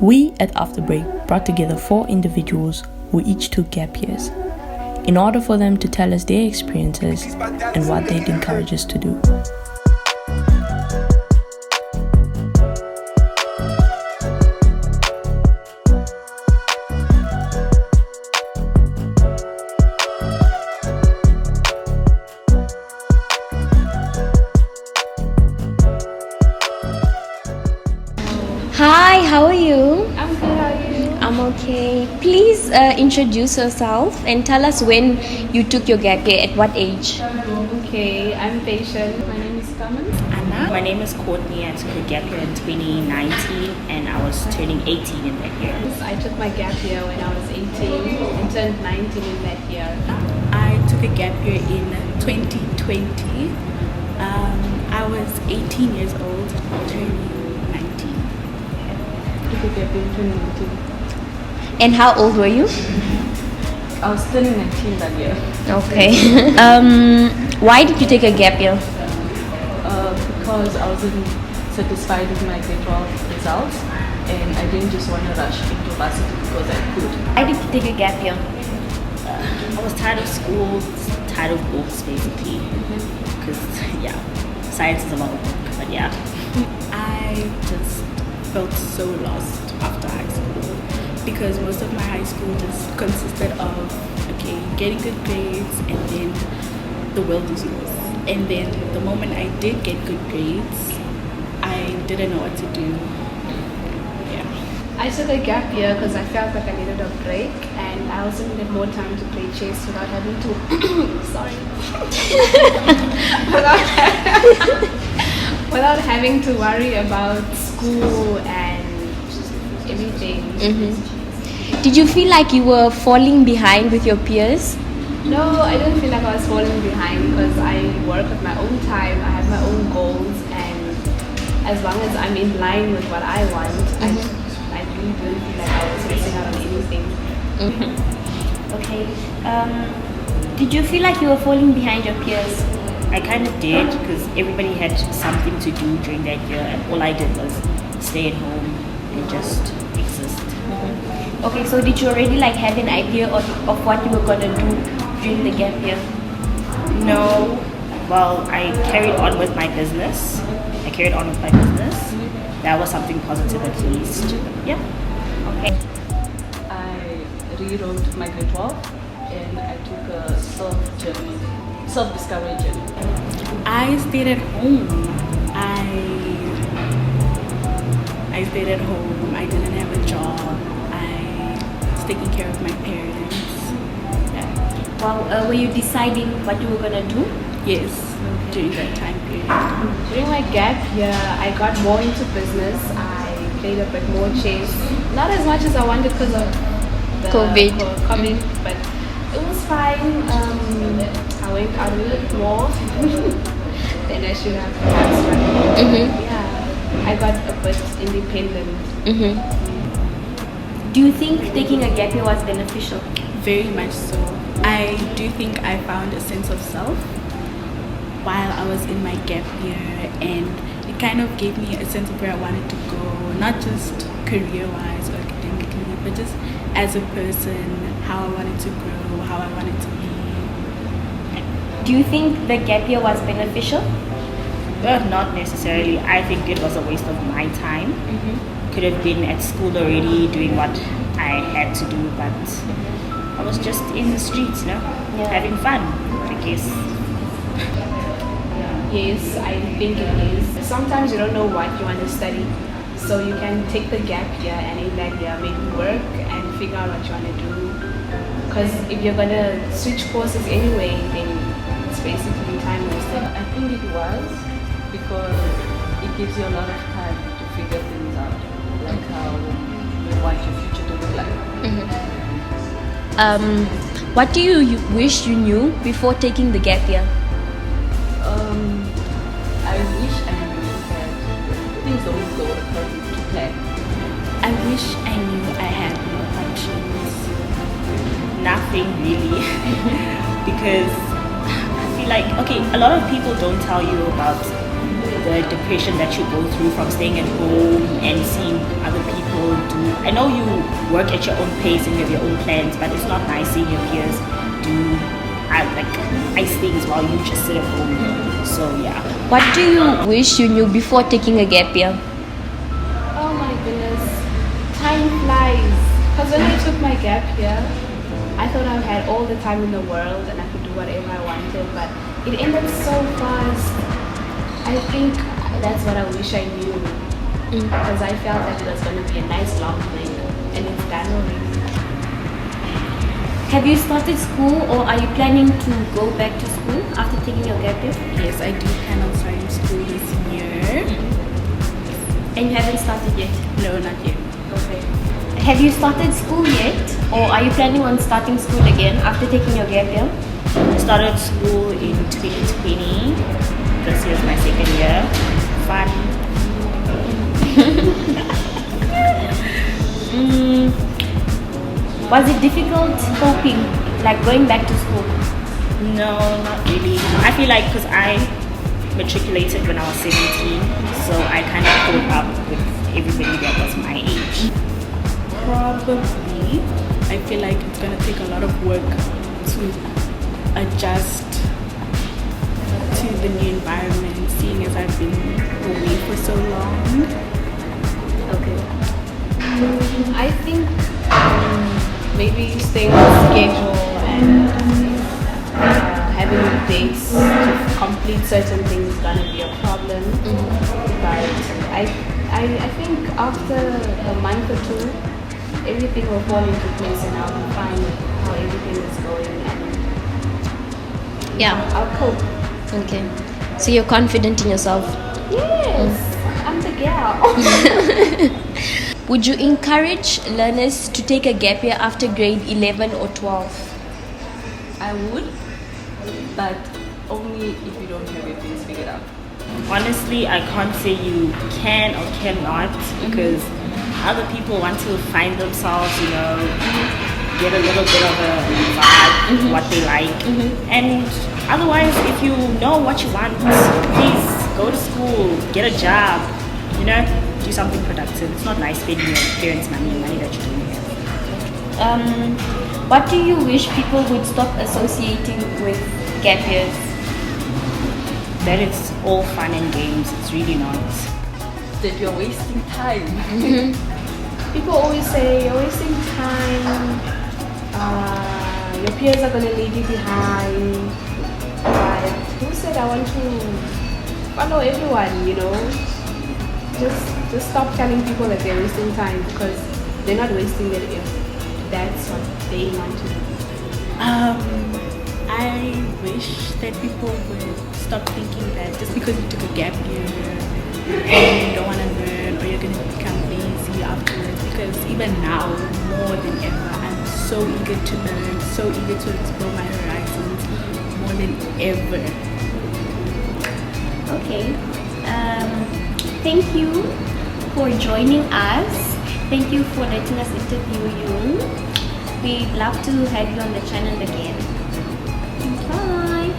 We at After Break brought together 4 individuals who each took gap years in order for them to tell us their experiences and what they'd encourage us to do. Hi, how are you? I'm good, how are you? I'm okay. Please introduce yourself and tell us when you took your gap year, at what age? Okay, I'm patient. My name is Carmen. Anna. My name is Courtney. I took a gap year in 2019 and I was turning 18 in that year. I took my gap year when I was 18 and turned 19 in that year. I took a gap year in 2020. I was 18 years old, turning 19. I took a gap year in 2019. And how old were you? I was turning 19 that year. Okay. Why did you take a gap year? Because I wasn't satisfied with my grade 12 results and I didn't just want to rush into varsity because I could. Why did you take a gap year? I was tired of school, tired of books basically. Because, science is a lot of book, but yeah. I just felt so lost after high school because most of my high school just consisted of, getting good grades and then the world is yours. And then the moment I did get good grades, I didn't know what to do. I took a gap year because I felt like I needed a break and I also needed more time to play chess without having to without having to worry about school and everything. Did you feel like you were falling behind with your peers? No, I didn't feel like I was falling behind because I work at my own time, I have my own goals, and as long as I'm in line with what I want, I really didn't feel like I was missing out on anything. Okay. Did you feel like you were falling behind your peers? I kind of did because everybody had something to do during that year and all I did was stay at home and just exist. Okay, so did you already have an idea of what you were going to do during the gap year? No. Well, I carried on with my business. That was something positive at least. Yeah. Okay. I rewrote my grade 12 and I took a self-discovery journey. I stayed at home. I stayed at home. I didn't have a job. I was taking care of my parents. Yeah. Well, were you deciding what you were going to do? Yes, during that time period. During my gap year, I got more into business. I played a bit more chess. Not as much as I wanted because of the COVID, but it was fine. I went out a little bit more than I should have. Yeah, I got a bit independent. Do you think taking a gap year was beneficial? Very much so. I do think I found a sense of self while I was in my gap year, and it kind of gave me a sense of where I wanted to go, not just career-wise or academically, but just as a person, how I wanted to grow, how I wanted to be. Do you think the gap year was beneficial? Not necessarily. I think it was a waste of my time. Could have been at school already doing what I had to do, but I was just in the streets, having fun, I guess. Yes, I think it is. Sometimes you don't know what you want to study, so you can take the gap year and in that year make it work and figure out what you want to do. Because if you're going to switch courses anyway, then it's basically time wasted. I think it was because it gives you a lot of time to figure things out, like how you want your future to look like. What do you wish you knew before taking the gap year? I wish I knew that things don't go according to plan. I wish I knew I had more options. Nothing really. Because I feel like, a lot of people don't tell you about the depression that you go through from staying at home and seeing other people do I know you work at your own pace and you have your own plans, but it's not nice seeing your peers do like nice things while you just sit at home. So yeah. What do you wish you knew before taking a gap year? Oh my goodness, time flies. Because when I took my gap year, I thought I had all the time in the world and I could do whatever I wanted, but it ended so fast. I think that's what I wish I knew, because I felt that it was going to be a nice long thing, and it's done already. Have you started school, or are you planning to go back to school after taking your gap year? Yes, I do plan on starting school this year. And you haven't started yet? No, not yet. Okay. Have you started school yet, or are you planning on starting school again after taking your gap year? I started school in 2020. This year's my second year. Fun. Was it difficult coping, like going back to school? No, not really. I feel like because I matriculated when I was 17, so I kind of caught up with everybody that was my age. Probably. I feel like it's gonna take a lot of work to adjust to the new environment, seeing as I've been away for so long. Okay. I think maybe staying on schedule and having dates to complete certain things is gonna be a problem. But I think after a month or two, everything will fall into place and I'll find how everything is going and Yeah. I'll cope. Okay. So you're confident in yourself? Yes, I'm the girl. Would you encourage learners to take a gap year after grade 11 or 12? I would, but only if you don't have your things figured out. Honestly, I can't say you can or cannot because other people want to find themselves, you know, get a little bit of a vibe, what they like. And otherwise, if you know what you want, please go to school, get a job, you know, do something productive. It's not nice spending your parents' money that you don't have. What do you wish people would stop associating with gap years? That it's all fun and games. It's really not. That you're wasting time. People always say you're wasting time, your peers are going to leave you behind, but who said I want to follow everyone, you know? Just stop telling people that they're wasting time, because they're not wasting it if that's what they want to do. I wish that people would stop thinking that just because you took a gap year and you don't want to learn or you're going to become lazy afterwards, because even now, more than ever, I'm so eager to learn, so eager to explore my horizons, more than ever. Okay. Thank you for joining us. Thank you for letting us interview you. We'd love to have you on the channel again. Bye.